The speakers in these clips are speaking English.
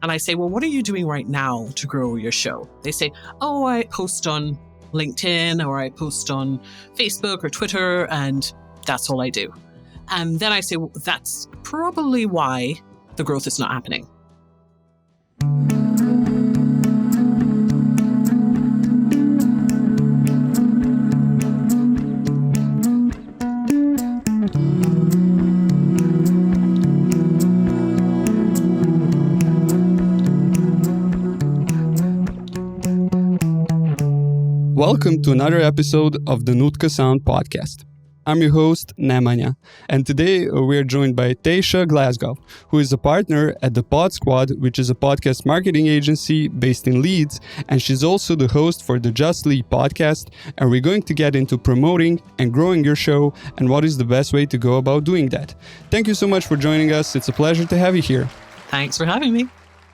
And I say, well, what are you doing right now to grow your show? They say, oh, I post on LinkedIn or I post on Facebook or Twitter, and that's all I do. And then I say, well, that's probably why the growth is not happening. Welcome to another episode of the Nootka Sound podcast. I'm your host, Nemanja, and today we are joined by Taesha Glasgow, who is a partner at the Pod Squad, which is a podcast marketing agency based in Leeds, and she's also the host for the Just Leap podcast, and we're going to get into promoting and growing your show and what is the best way to go about doing that. Thank you so much for joining us. It's a pleasure to have you here. Thanks for having me.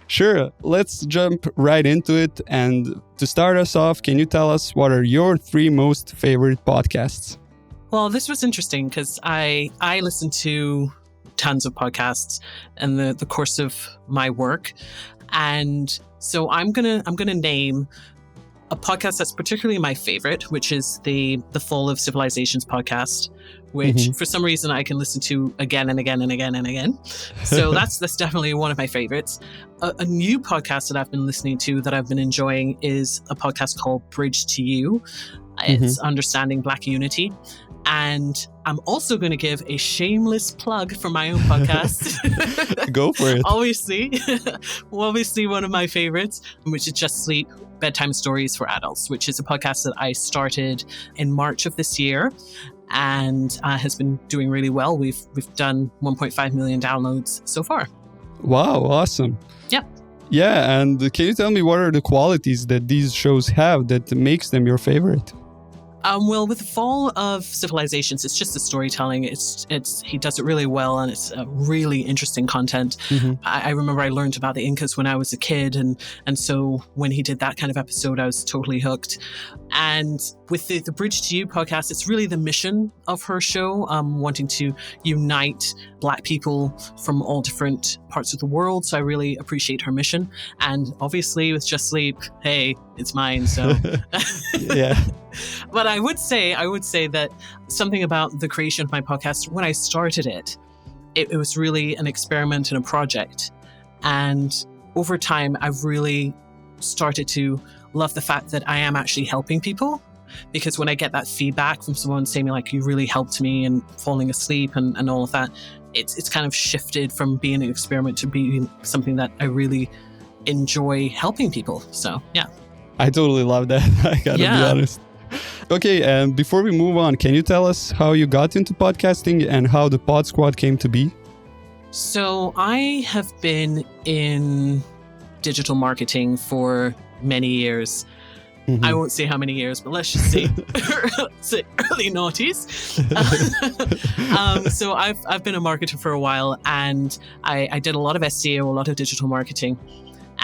Sure, let's jump right into it. And to start us off, can you tell us what are your 3 most favorite podcasts? Well, this was interesting because I listen to tons of podcasts in the course of my work. And so I'm gonna name a podcast that's particularly my favorite, which is the Fall of Civilizations podcast, which for some reason I can listen to again and again and again and again. So that's definitely one of my favorites. A new podcast that I've been listening to that I've been enjoying is a podcast called Bridge to You. It's Understanding Black Unity. And I'm also going to give a shameless plug for my own podcast. Go for it. Obviously one of my favorites, which is Just Sleep, Bedtime Stories for Adults, which is a podcast that I started in March of this year and has been doing really well. We've done 1.5 million downloads so far. Wow, awesome. Yep. Yeah, and can you tell me what are the qualities that these shows have that makes them your favorite? Well, with the Fall of Civilizations, it's just the storytelling. He does it really well, and it's really interesting content. I remember I learned about the Incas when I was a kid, and so when he did that kind of episode, I was totally hooked. And with the Bridge to You podcast, it's really the mission of her show, wanting to unite Black people from all different parts of the world. So I really appreciate her mission. And obviously with Just Sleep, hey, it's mine. So yeah. But I would say that something about the creation of my podcast, when I started it was really an experiment and a project. And over time, I've really started to love the fact that I am actually helping people. Because when I get that feedback from someone saying like, you really helped me and falling asleep and all of that, it's kind of shifted from being an experiment to being something that I really enjoy helping people. So, yeah. I totally love that. I gotta be honest. Okay, and before we move on, can you tell us how you got into podcasting and how the Pod Squad came to be? So I have been in digital marketing for many years. I won't say how many years, but let's just say, early noughties. So I've been a marketer for a while, and I did a lot of SEO, a lot of digital marketing.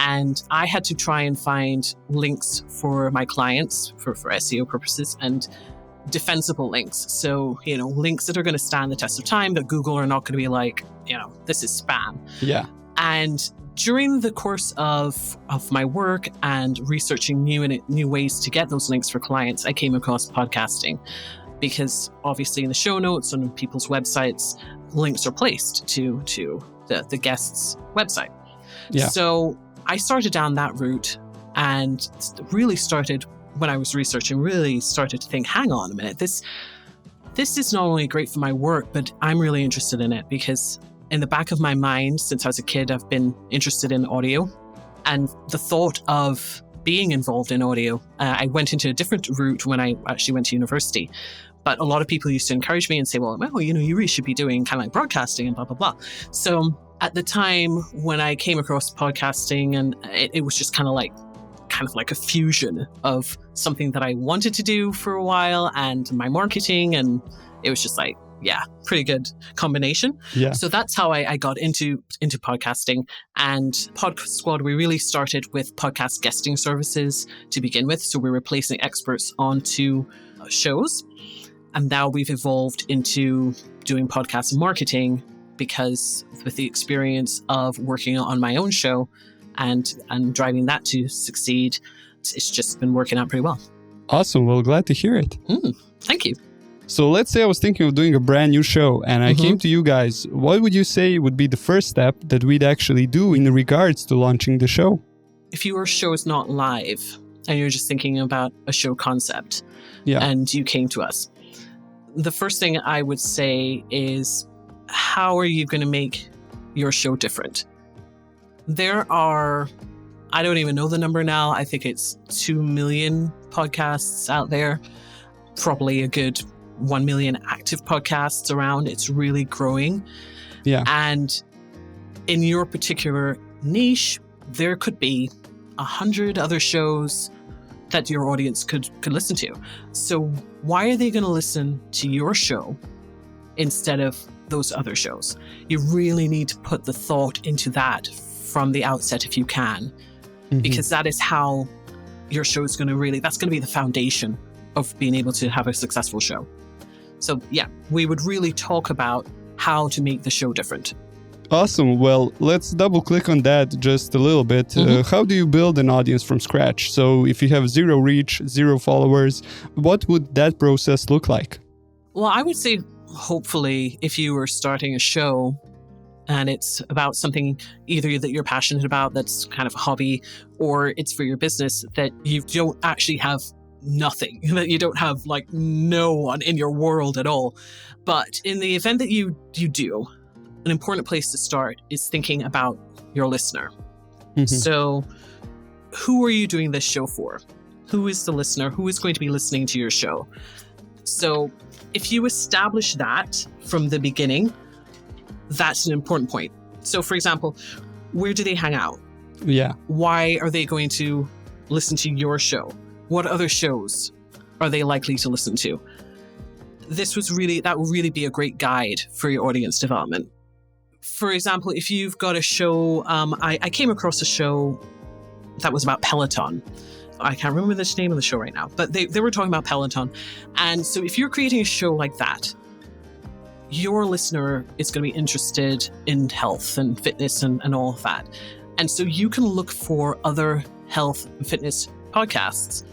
And I had to try and find links for my clients for SEO purposes and defensible links. So, links that are going to stand the test of time, that Google are not going to be like, this is spam. Yeah. And during the course of my work and researching new ways to get those links for clients, I came across podcasting because obviously in the show notes on people's websites, links are placed to the guest's website. Yeah. So I started down that route and really started, when I was researching, really started to think, hang on a minute, this is not only great for my work, but I'm really interested in it because in the back of my mind, since I was a kid, I've been interested in audio. And the thought of being involved in audio, I went into a different route when I actually went to university. But a lot of people used to encourage me and say, well, you really should be doing kind of like broadcasting and blah, blah, blah. So at the time when I came across podcasting, and it was just kind of like a fusion of something that I wanted to do for a while and my marketing. And it was just like, yeah, pretty good combination. Yeah. So that's how I got into podcasting. And Pod Squad, we really started with podcast guesting services to begin with. So we were placing experts onto shows. And now we've evolved into doing podcast marketing because with the experience of working on my own show and driving that to succeed. It's just been working out pretty well. Awesome. Well, glad to hear it. Thank you. So let's say I was thinking of doing a brand new show and I came to you guys. What would you say would be the first step that we'd actually do in regards to launching the show? If your show is not live and you're just thinking about a show concept and you came to us, the first thing I would say is, how are you going to make your show different? There are, I don't even know the number now. I think it's 2 million podcasts out there, probably a good 1 million active podcasts around. It's really growing. Yeah. And in your particular niche, there could be 100 other shows that your audience could listen to. So why are they going to listen to your show instead of those other shows? You really need to put the thought into that from the outset if you can, because that is how your show is going to really, that's going to be the foundation of being able to have a successful show. So yeah, we would really talk about how to make the show different. Awesome. Well, let's double click on that just a little bit. How do you build an audience from scratch? So if you have 0 reach, 0 followers, what would that process look like? Well, I would say hopefully if you were starting a show and it's about something either that you're passionate about, that's kind of a hobby, or it's for your business, that you don't actually have nothing, that you don't have like no one in your world at all. But in the event that you do, an important place to start is thinking about your listener. So who are you doing this show for? Who is the listener? Who is going to be listening to your show? So if you establish that from the beginning, that's an important point. So for example, where do they hang out? Yeah. Why are they going to listen to your show? What other shows are they likely to listen to? That would really be a great guide for your audience development. For example, if you've got a show, I came across a show that was about Peloton. I can't remember the name of the show right now, but they were talking about Peloton. And so if you're creating a show like that, your listener is going to be interested in health and fitness and all of that. And so you can look for other health and fitness podcasts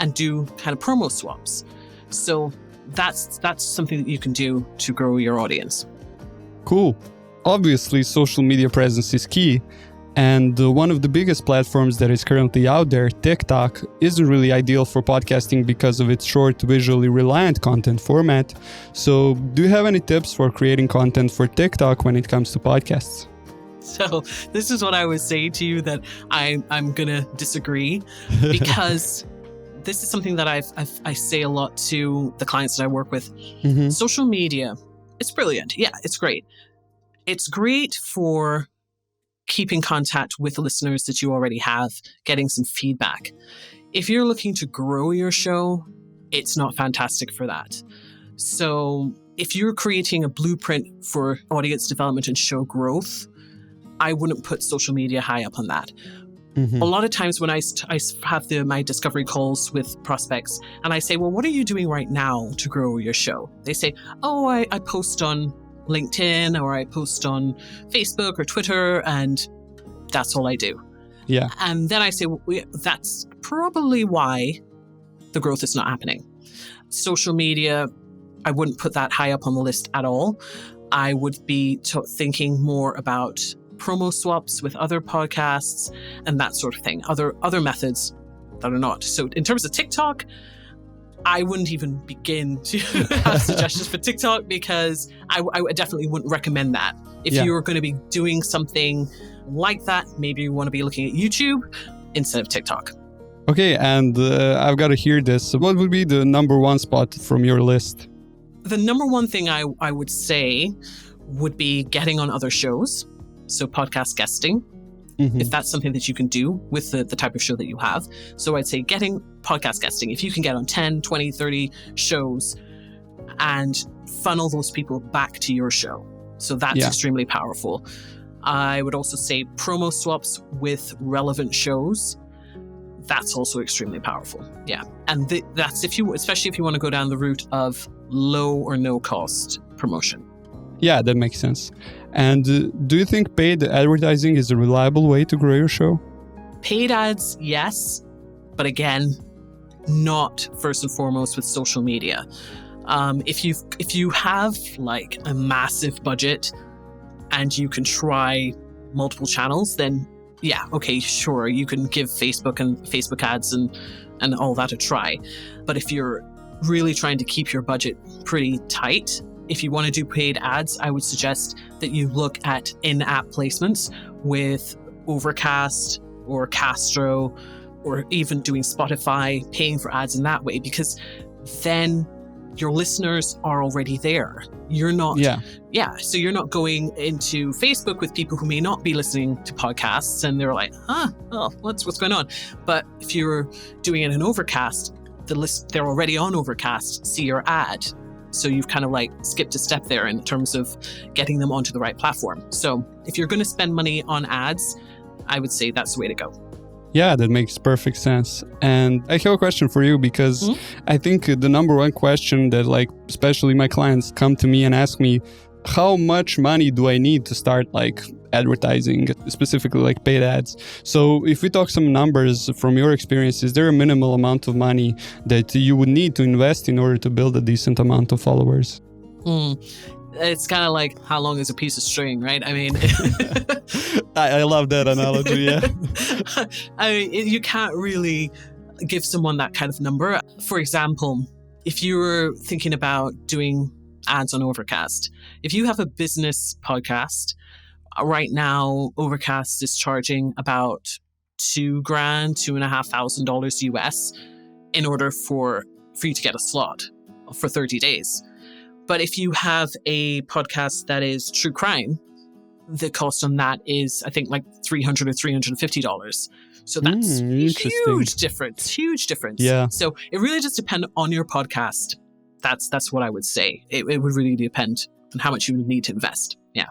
and do kind of promo swaps. So that's something that you can do to grow your audience. Cool. Obviously, social media presence is key. And one of the biggest platforms that is currently out there, TikTok, isn't really ideal for podcasting because of its short, visually reliant content format. So do you have any tips for creating content for TikTok when it comes to podcasts? So this is what I would say to you that I'm going to disagree, because this is something that I say a lot to the clients that I work with. Social media, it's brilliant. Yeah, it's great. It's great for keeping contact with listeners that you already have, getting some feedback. If you're looking to grow your show, it's not fantastic for that. So if you're creating a blueprint for audience development and show growth, I wouldn't put social media high up on that. A lot of times when I have my discovery calls with prospects and I say, well, what are you doing right now to grow your show? They say, oh, I post on LinkedIn or I post on Facebook or Twitter, and that's all I do. Yeah. And then I say, well, that's probably why the growth is not happening. Social media, I wouldn't put that high up on the list at all. I would be thinking more about promo swaps with other podcasts and that sort of thing, other methods that are not. So in terms of TikTok, I wouldn't even begin to have suggestions for TikTok, because I definitely wouldn't recommend that. If you're going to be doing something like that, maybe you want to be looking at YouTube instead of TikTok. Okay, and I've got to hear this. What would be the number one spot from your list? The number one thing I would say would be getting on other shows. So podcast guesting, if that's something that you can do with the type of show that you have. So I'd say getting podcast guesting. If you can get on 10, 20, 30 shows and funnel those people back to your show. So that's extremely powerful. I would also say promo swaps with relevant shows. That's also extremely powerful. Yeah. And that's especially if you want to go down the route of low or no cost promotion. Yeah, that makes sense. And do you think paid advertising is a reliable way to grow your show? Paid ads, yes. But again, not first and foremost with social media. If you have like a massive budget and you can try multiple channels, then yeah, okay, sure, you can give Facebook ads and all that a try. But if you're really trying to keep your budget pretty tight, if you want to do paid ads, I would suggest that you look at in-app placements with Overcast or Castro, or even doing Spotify, paying for ads in that way, because then your listeners are already there. You're not, so you're not going into Facebook with people who may not be listening to podcasts and they're like, what's going on? But if you're doing it in Overcast, they're already on Overcast, see your ad. So you've kind of like skipped a step there in terms of getting them onto the right platform. So if you're going to spend money on ads, I would say that's the way to go. Yeah, that makes perfect sense. And I have a question for you, because I think the number one question that like, especially my clients come to me and ask me, how much money do I need to start like advertising, specifically like paid ads? So if we talk some numbers from your experience, is there a minimal amount of money that you would need to invest in order to build a decent amount of followers? It's kind of like, how long is a piece of string, right? I mean, I love that analogy, yeah. I mean, you can't really give someone that kind of number. For example, if you were thinking about doing ads on Overcast, if you have a business podcast, right now, Overcast is charging about $2,500 US in order for you to get a slot for 30 days. But if you have a podcast that is true crime, the cost on that is, I think, like $300 or $350. So that's huge difference. Yeah. So it really does depend on your podcast. That's what I would say. It would really depend on how much you would need to invest. Yeah.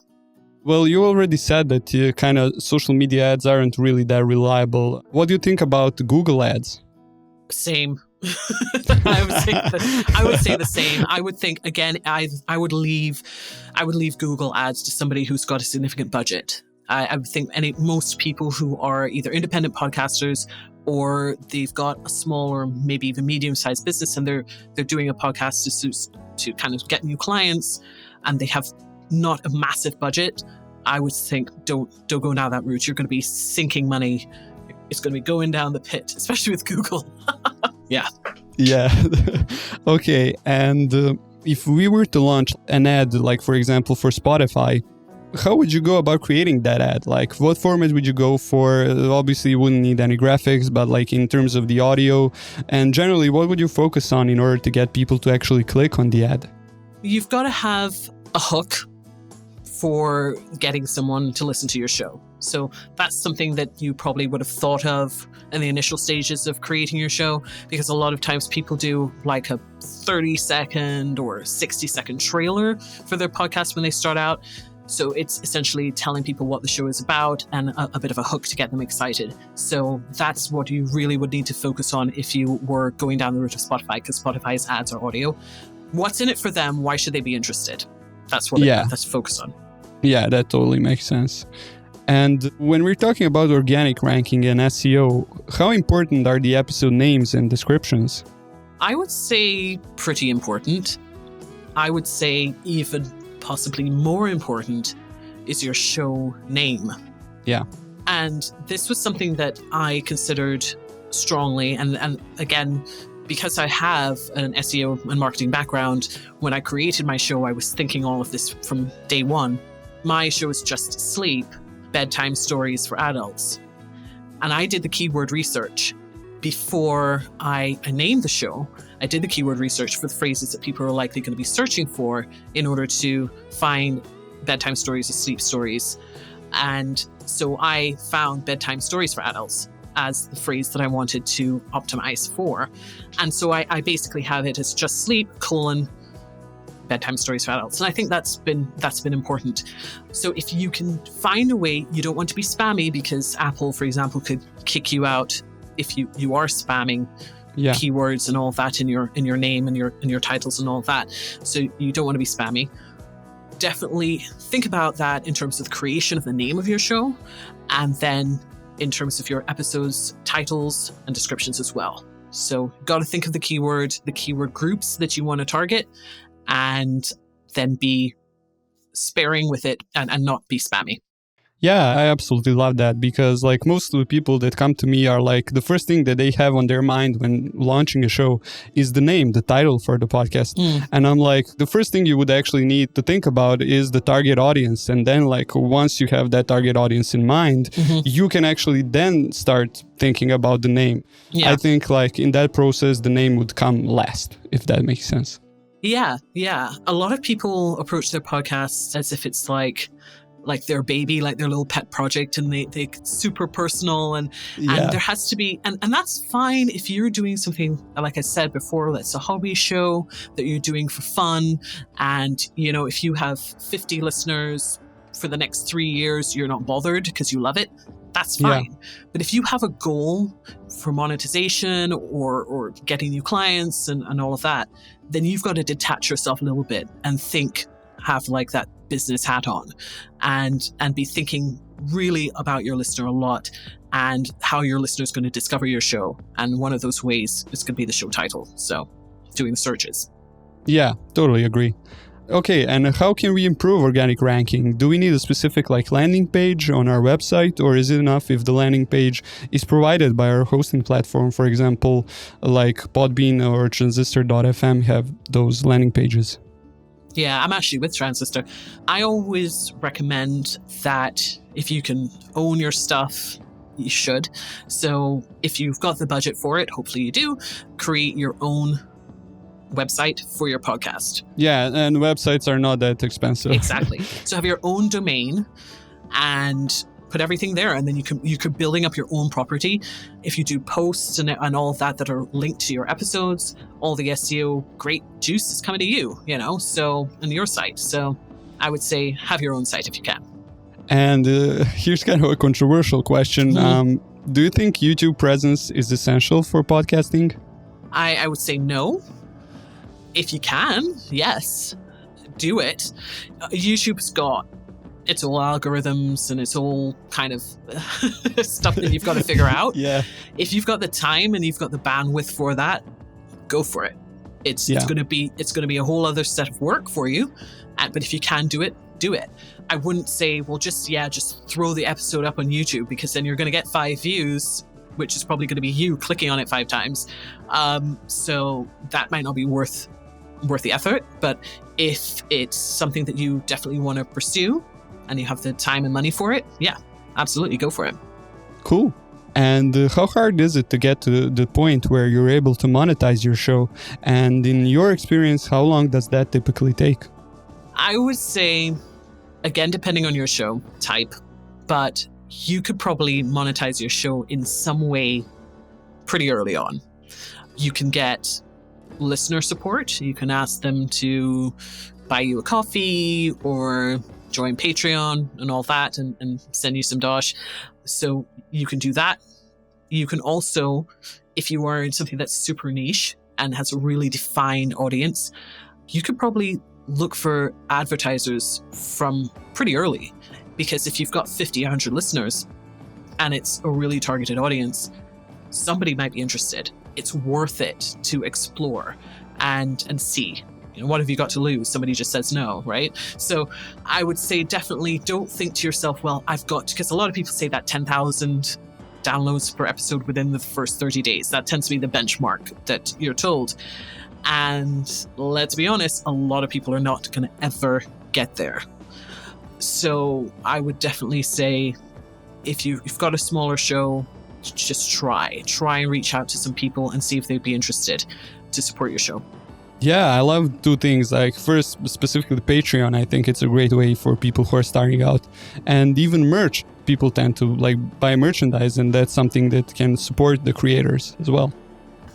Well, you already said that kind of social media ads aren't really that reliable. What do you think about Google ads? Same. I would say the same. I would think, again, I would leave Google ads to somebody who's got a significant budget. I would think most people who are either independent podcasters or they've got a small or maybe even medium-sized business and they're doing a podcast to kind of get new clients and they have not a massive budget, I would think don't go down that route. You're going to be sinking money. It's going to be going down the pit, especially with Google. Yeah. Okay. And if we were to launch an ad, like for example, for Spotify, how would you go about creating that ad? Like what format would you go for? Obviously you wouldn't need any graphics, but like in terms of the audio and generally, what would you focus on in order to get people to actually click on the ad? You've got to have a hook for getting someone to listen to your show. So that's something that you probably would have thought of in the initial stages of creating your show, because a lot of times people do like a 30-second or 60-second trailer for their podcast when they start out. So it's essentially telling people what the show is about and a bit of a hook to get them excited. So that's what you really would need to focus on if you were going down the route of Spotify, because Spotify's ads are audio. What's in it for them? Why should they be interested? That's what that's focused on. Yeah, that totally makes sense. And when we're talking about organic ranking and SEO, how important are the episode names and descriptions? I would say pretty important. I would say even possibly more important is your show name. Yeah. And this was something that I considered strongly. And again, because I have an SEO and marketing background, when I created my show, I was thinking all of this from day one. My show is Just Sleep, bedtime stories for adults. And I did the keyword research before I named the show. I did the keyword research for the phrases that people are likely going to be searching for in order to find bedtime stories or sleep stories. And so I found bedtime stories for adults as the phrase that I wanted to optimize for. And so I basically have it as Just Sleep, bedtime stories for adults. And I think that's been important. So if you can find a way, you don't want to be spammy, because Apple, for example, could kick you out if you are spamming keywords and all of that in your name and your titles and all of that. So you don't want to be spammy. definitely think about that in terms of the creation of the name of your show, and then in terms of your episodes, titles, and descriptions as well. So got to think of the keyword groups that you want to target, and then be sparing with it and not be spammy. Yeah, I absolutely love that, because like most of the people that come to me are like, the first thing that they have on their mind when launching a show is the name, the title for the podcast. And I'm like, the first thing you would actually need to think about is the target audience. And then like once you have that target audience in mind, you can actually then start thinking about the name. I think like in that process, the name would come last, if that makes sense. Yeah. A lot of people approach their podcasts as if it's like their baby, like their little pet project, and they super personal, and there has to be, and that's fine if you're doing something, like I said before, that's a hobby show that you're doing for fun. And, you know, if you have 50 listeners for the next 3 years, you're not bothered because you love it. That's fine. But if you have a goal for monetization or getting new clients and all of that, then you've got to detach yourself a little bit and have like that business hat on, and be thinking really about your listener a lot and how your listener is going to discover your show. And one of those ways is going to be the show title. So doing the searches. Yeah, totally agree. Okay, and how can we improve organic ranking? Do we need a specific like landing page on our website, or is it enough if the landing page is provided by our hosting platform? For example, like Podbean or Transistor.fm have those landing pages. Yeah, I'm actually with Transistor. I always recommend that if you can own your stuff, you should. So if you've got the budget for it, hopefully you do, create your own website for your podcast. Yeah, and websites are not that expensive. Exactly. So have your own domain and put everything there, and then you could building up your own property. If you do posts and all of that are linked to your episodes, all the SEO great juice is coming to you, you know, so, and your site. So I would say have your own site if you can. And here's kind of a controversial question. Do you think YouTube presence is essential for podcasting? I would say no. If you can, yes, do it. YouTube's got its all algorithms and it's all kind of stuff that you've got to figure out. If you've got the time and you've got the bandwidth for that, go for it. It's going to be a whole other set of work for you. But if you can do it, do it. I wouldn't say, well, just throw the episode up on YouTube, because then you're going to get 5 views, which is probably going to be you clicking on it 5 times. So that might not be worth the effort. But if it's something that you definitely want to pursue and you have the time and money for it, yeah, absolutely, go for it. Cool. And how hard is it to get to the point where you're able to monetize your show? And in your experience, how long does that typically take? I would say, again, depending on your show type, but you could probably monetize your show in some way pretty early on. You can get listener support. You can ask them to buy you a coffee or join Patreon and all that, and send you some dosh. So you can do that. You can also, if you are in something that's super niche and has a really defined audience, you could probably look for advertisers from pretty early, because if you've got 50, 100 listeners and it's a really targeted audience, somebody might be interested. It's worth it to explore and see. You know, what have you got to lose? Somebody just says no, right? So I would say definitely don't think to yourself, well, I've got, because a lot of people say that 10,000 downloads per episode within the first 30 days. That tends to be the benchmark that you're told. And let's be honest, a lot of people are not going to ever get there. So I would definitely say, if you've got a smaller show, just try and reach out to some people and see if they'd be interested to support your show. Yeah, I love 2 things. Like, first, specifically Patreon, I think it's a great way for people who are starting out. And even merch, people tend to like buy merchandise, and that's something that can support the creators as well.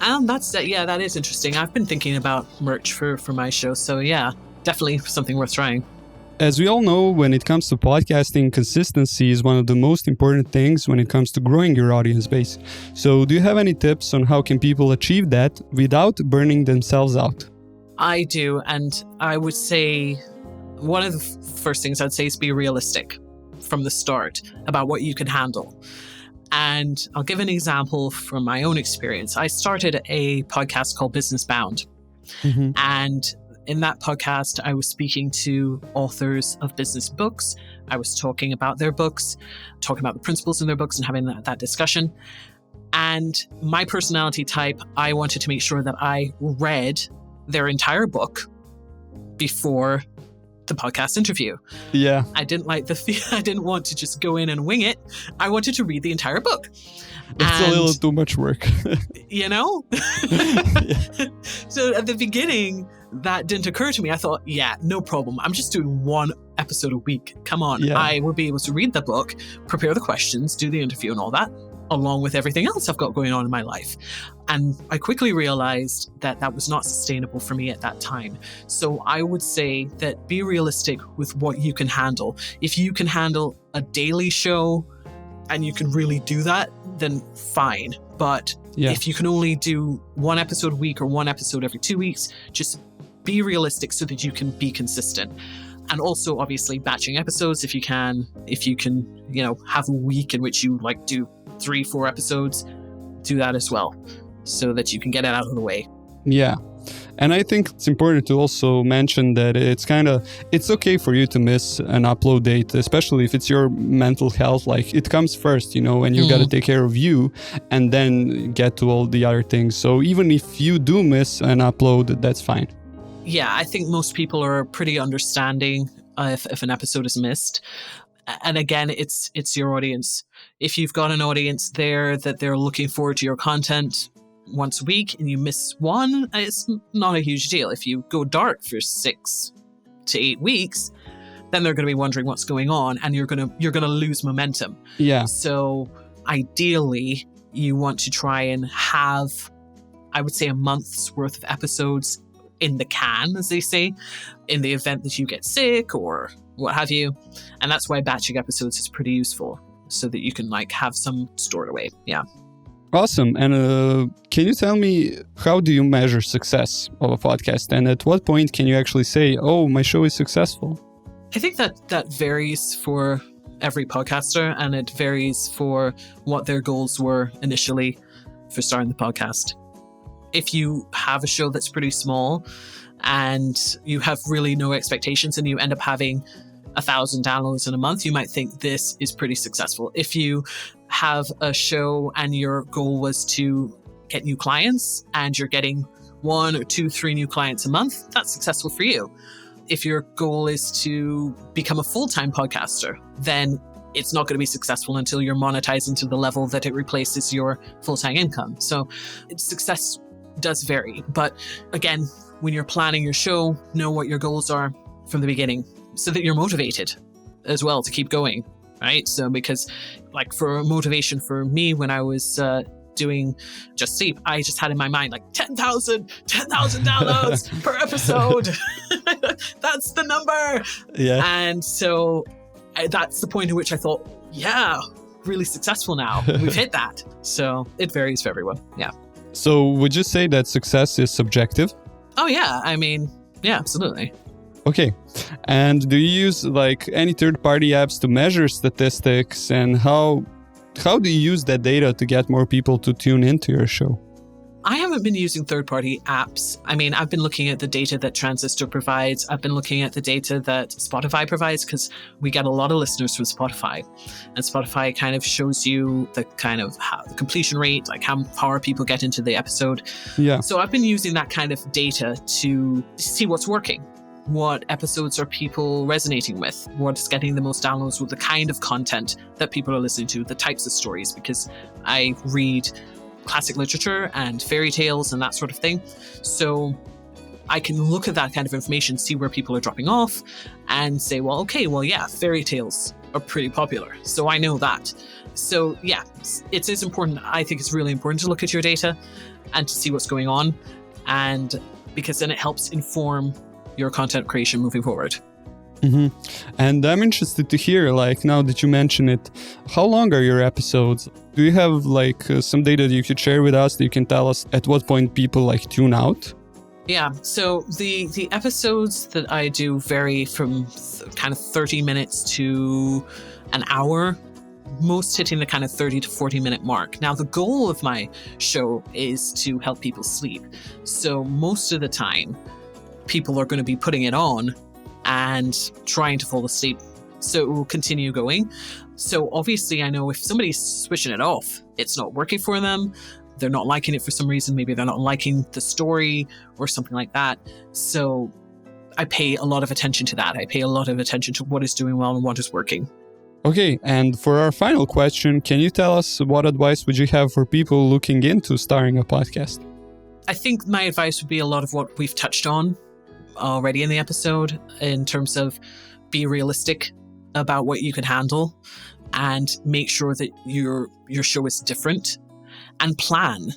And that is interesting. I've been thinking about merch for my show. So yeah, definitely something worth trying. As we all know, when it comes to podcasting, consistency is one of the most important things when it comes to growing your audience base. So do you have any tips on how can people achieve that without burning themselves out? I do. And I would say one of the first things I'd say is be realistic from the start about what you can handle. And I'll give an example from my own experience. I started a podcast called Business Bound. Mm-hmm. And in that podcast, I was speaking to authors of business books. I was talking about their books, talking about the principles in their books and having that discussion. And my personality type, I wanted to make sure that I read their entire book before the podcast interview. Yeah. I didn't I didn't want to just go in and wing it. I wanted to read the entire book. It's a little too much work. You know? So at the beginning, that didn't occur to me. I thought, yeah, no problem. I'm just doing one episode a week. Come on. Yeah. I will be able to read the book, prepare the questions, do the interview and all that, along with everything else I've got going on in my life. And I quickly realized that that was not sustainable for me at that time. So I would say that be realistic with what you can handle. If you can handle a daily show and you can really do that, then fine. But if you can only do one episode a week or one episode every 2 weeks, just be realistic so that you can be consistent. And also, obviously, batching episodes if you can, have a week in which you do 3-4 episodes, do that as well so that you can get it out of the way. Yeah. And I think it's important to also mention that it's okay for you to miss an upload date, especially if it's your mental health. It comes first, and you got to take care of you and then get to all the other things. So even if you do miss an upload, that's fine. Yeah, I think most people are pretty understanding if an episode is missed. And again, it's your audience. If you've got an audience there that they're looking forward to your content once a week and you miss one, it's not a huge deal. If you go dark for 6 to 8 weeks, then they're going to be wondering what's going on and you're going to lose momentum. Yeah. So ideally, you want to try and have, I would say, a month's worth of episodes in the can, as they say, in the event that you get sick or what have you. And that's why batching episodes is pretty useful so that you can have some stored away. Yeah. Awesome. And can you tell me, how do you measure success of a podcast? And at what point can you actually say, oh, my show is successful? I think that varies for every podcaster, and it varies for what their goals were initially for starting the podcast. If you have a show that's pretty small and you have really no expectations and you end up having 1,000 downloads in a month, you might think this is pretty successful. If you have a show and your goal was to get new clients and you're getting 1 or 2, 3 new clients a month, that's successful for you. If your goal is to become a full-time podcaster, then it's not going to be successful until you're monetizing to the level that it replaces your full-time income. So success does vary. But again, when you're planning your show, know what your goals are from the beginning so that you're motivated as well to keep going, right? So because for motivation for me, when I was doing Just Sleep, I just had in my mind 10,000 downloads per episode. That's the number. Yeah. And so that's the point at which I thought, yeah, really successful now. We've hit that. So it varies for everyone. Yeah. So would you say that success is subjective? Oh, yeah. I mean, yeah, absolutely. Okay. And do you use any third-party apps to measure statistics, and how do you use that data to get more people to tune into your show? I haven't been using third-party apps. I mean, I've been looking at the data that Transistor provides. I've been looking at the data that Spotify provides because we get a lot of listeners from Spotify. And Spotify kind of shows you the the completion rate, how far people get into the episode. Yeah. So I've been using that kind of data to see what's working. What episodes are people resonating with? What's getting the most downloads with the kind of content that people are listening to, the types of stories, because I read classic literature and fairy tales and that sort of thing. So I can look at that kind of information, see where people are dropping off and say, fairy tales are pretty popular. So I know that. So yeah, it is important. I think it's really important to look at your data and to see what's going on, and because then it helps inform your content creation moving forward. Mm-hmm. And I'm interested to hear, now that you mention it, how long are your episodes? Do you have some data that you could share with us that you can tell us at what point people tune out? Yeah. So the episodes that I do vary from kind of 30 minutes to an hour, most hitting the kind of 30 to 40 minute mark. Now, the goal of my show is to help people sleep. So most of the time, people are going to be putting it on and trying to fall asleep. So it will continue going. So obviously, I know if somebody's switching it off, it's not working for them. They're not liking it for some reason. Maybe they're not liking the story or something like that. So I pay a lot of attention to that. I pay a lot of attention to what is doing well and what is working. Okay, and for our final question, can you tell us what advice would you have for people looking into starting a podcast? I think my advice would be a lot of what we've touched on already in the episode in terms of be realistic about what you can handle and make sure that your show is different. And plan,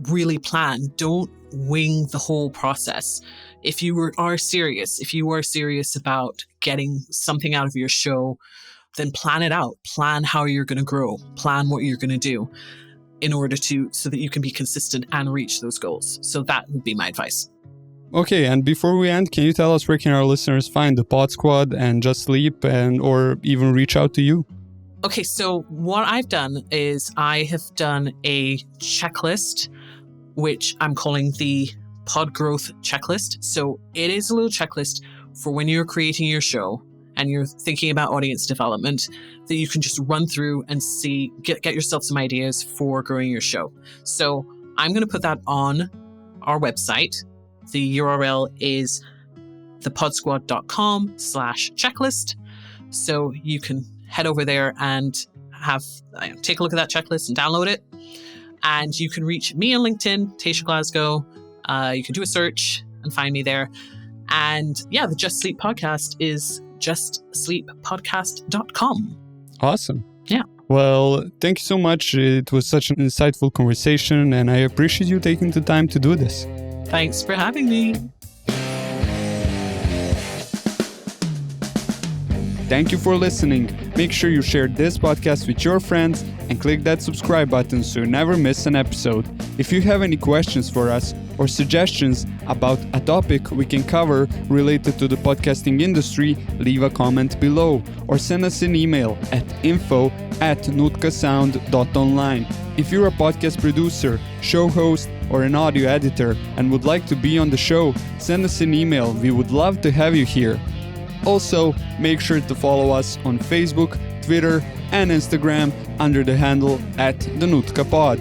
really plan. Don't wing the whole process. If you are serious about getting something out of your show, then plan it out. Plan how you're going to grow. Plan what you're going to do in order so that you can be consistent and reach those goals. So that would be my advice. Okay, and before we end, can you tell us where can our listeners find the Pod Squad and Just Sleep or even reach out to you? Okay, so what I've done is I have done a checklist, which I'm calling the Pod Growth Checklist. So it is a little checklist for when you're creating your show and you're thinking about audience development that you can just run through and see, get yourself some ideas for growing your show. So I'm going to put that on our website. The URL is thepodsquad.com/checklist. So you can head over there and take a look at that checklist and download it. And you can reach me on LinkedIn, Taesha Glasgow. You can do a search and find me there. And yeah, the Just Sleep podcast is justsleeppodcast.com. Awesome. Yeah. Well, thank you so much. It was such an insightful conversation, and I appreciate you taking the time to do this. Thanks for having me. Thank you for listening. Make sure you share this podcast with your friends and click that subscribe button so you never miss an episode. If you have any questions for us or suggestions about a topic we can cover related to the podcasting industry, leave a comment below or send us an email at info@nootkasound.online. If you're a podcast producer, show host, or an audio editor and would like to be on the show, send us an email. We would love to have you here. Also, make sure to follow us on Facebook, Twitter, and Instagram under the handle @the Nootka Pod.